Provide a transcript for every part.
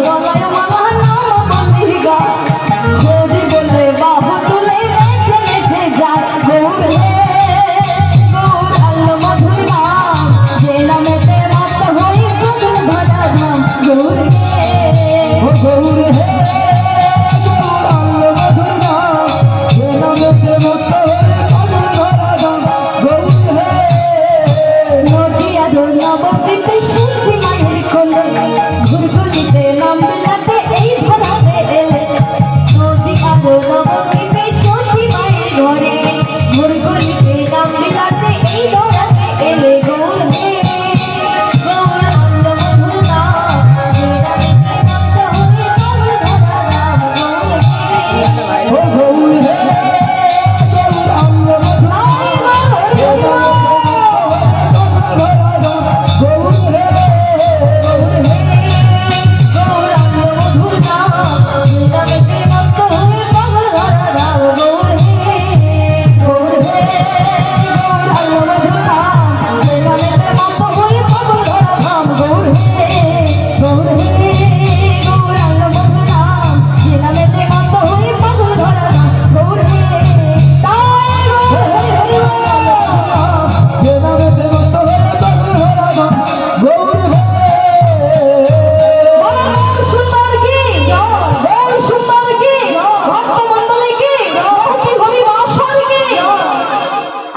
গলায় মালা নাম বলি গা যদি বলে বাবু তুলে নেচে নেচে যায় গৌর হে গৌর আল্লাহ মধুর নাম যে নামেতে মত হই গগন ভরা ধাম গৌর হে গৌর হে গৌর আল্লাহ মধুর নাম যে নামেতে মত হই গগন ভরা ধাম গৌর হে নদিয়া নবদ্বীপে শুনছি মায়ের কোলে ঘুরঘুরিতে নাম বিলাতে এই ধরাতে এলে নদিয়া নবদ্বীপে শুনছি মায়ের ঘরে ঘুরঘুরিতে নাম বিলাতে এই ধরাতে এলে গৌর হে গৌর আল্লাহ মধুর নাম যে নামেতে মত হই গগন ভরা ধাম গৌর হে ও গৌর হে গৌর আল্লাহ মধুর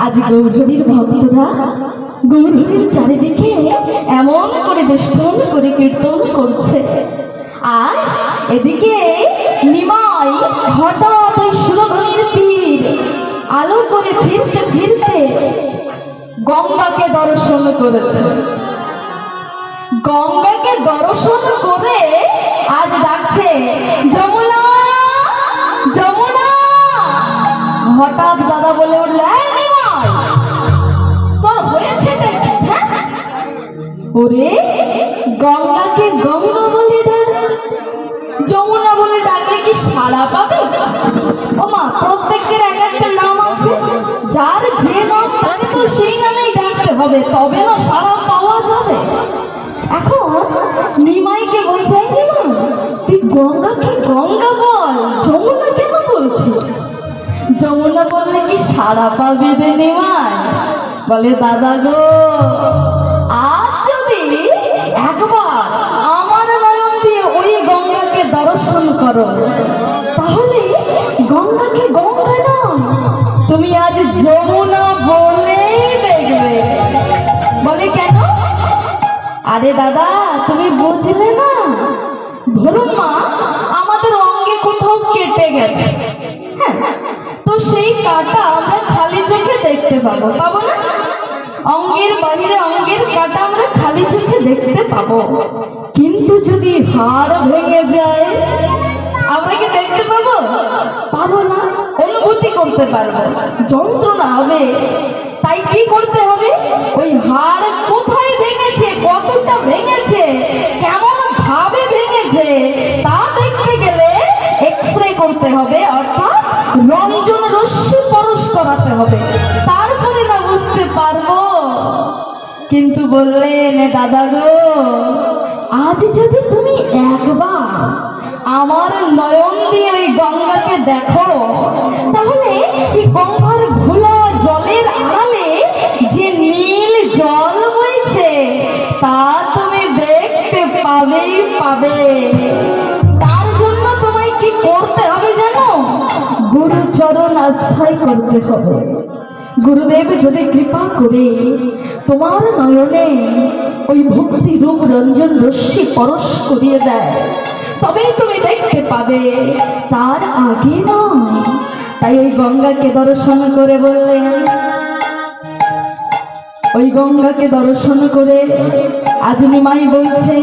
আজ গৌরহরির ভক্তরা গৌরহরির চারিদিকে এমন করে বেষ্টন করে কীর্তন করছে আর এদিকে নিমাই হঠাৎ ওই সুরধনির তীর আলো করে ফিরতে ফিরতে গঙ্গাকে দর্শন করেছে। গঙ্গাকে দর্শন করে আজ ডাকছে যমুনা যমুনা। হঠাৎ দাদা বলে উঠল তোর হয়েছে ওরে গঙ্গাকে গঙ্গা বলে ডাক যমুনা বলে ডাকলে কি সাড়া পাবে? ও মা প্রত্যেকের এক একটা নাম আছে, যার যে নাম তাকে তো সেই নামেই ডাকতে হবে, তবে না সাড়া পাওয়া যাবে। এখন নিমাইকে বলছে তুই গঙ্গাকে গঙ্গা বল, যমুনা কেন বলছিস? যমুনা বললে কি সাড়া পাবি রে নিমাই? বলে দাদা গো আজ যদি একবার আমার নয়ন দিয়ে ওই গঙ্গাকে দর্শন করো তাহলে গঙ্গাকে গঙ্গা না তুমি আজ যমুনা বলেই দেখবে। বলে কেন? আরে দাদা তুমি বুঝলে না, ধরুন মা আমাদের অঙ্গে কোথাও কেটে গেছে, হ্যাঁ, তো সেই কাটা আমরা খালি চোখে দেখতে পাবো, পাবো না? অঙ্গের বাহিরে অঙ্গের কাটা আমরা খালি চোখে দেখতে পাবো, কিন্তু যদি হাড় ভেঙে যায় আমরা কি দেখতে পাবো? পাবো না, অনুভূতি করতে পারবো, যন্ত্রণা হবে। তাই কি করতে হবে? ওই হাড় কোথায় ভেঙেছে, কতটা ভেঙেছে, কেমন ভাবে ভেঙেছে তা দেখতে গেলে এক্সরে করতে হবে, অর্থাৎ রঞ্জন রশ্মি পরশ করাতে হবে, তারপরে না বুঝতে পারবো। কিন্তু বললেন দাদা গো আজ যদি তুমি একবার আমার নয়ন দিয়ে ওই গঙ্গাকে দেখো তাহলে এই গঙ্গার ঘোলা জলের আড়ালে যে নীল জল বইছে তা তুমি দেখতে পাবেই পাবে। তার জন্য তোমায় কি করতে হবে জানো? গুরুচরণ আশ্রয় করতে হবে। গুরুদেব যদি কৃপা করে তোমার নয়নে ওই ভক্তি রূপ রঞ্জন রশ্মি পরশ করিয়ে দেয় তবেই তুমি দেখতে পাবে, তার আগে নয়। তাই ওই গঙ্গাকে দর্শন করে বললেন, ওই গঙ্গাকে দর্শন করে আজ নিমাই বলছে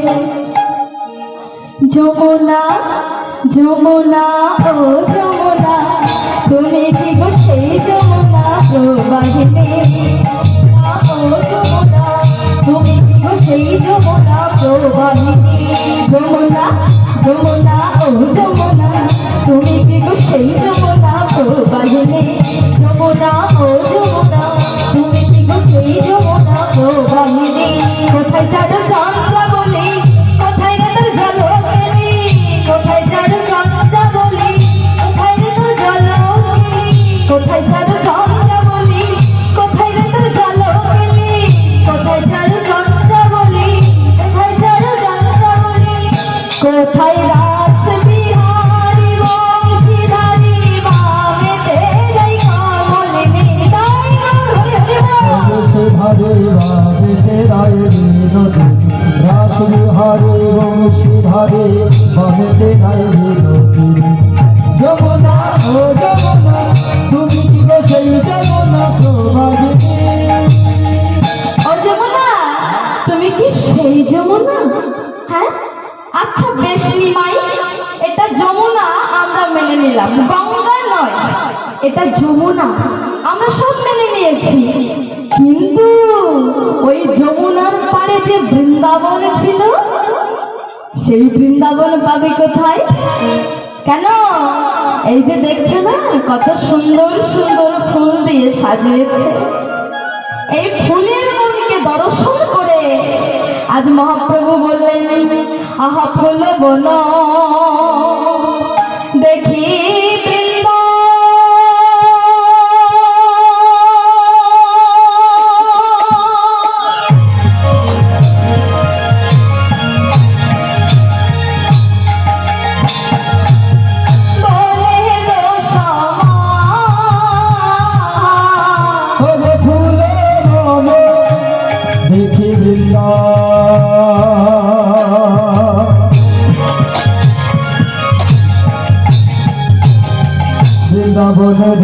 যমুনা যমুনা ও যমুনা তুমি কি গো সেই যমুনা প্রবাহিনী? ও যমুনা তুমি কি গো সেই যমুনা প্রবাহিনী? যমুনা যমুনা ও যমুনা তুমি কি গো সেই যমুনা প্রবাহিনী? যমুনা ও যমুনা তুমি কি গো সেই যমুনা প্রবাহিনী? কোথায় চাঁদ চন্দ্র বলি, কোথায় রাতের ঝলকেলি, নিলাম, গঙ্গা নয়, এটা যমুনা, আমরা সব মেনে নিয়েছি। কিন্তু ওই যমুনার পাড়ে যে বৃন্দাবন ছিল, সেই বৃন্দাবন পাবে কোথায়? কেন এই যে দেখছো না কত সুন্দর সুন্দর ফুল দিয়ে সাজিয়েছে, এই ফুলের মনকে দর্শন করে আজ মহাপ্রভু বললেন, আহা ফুল বন দেখি বৃন্দাবনের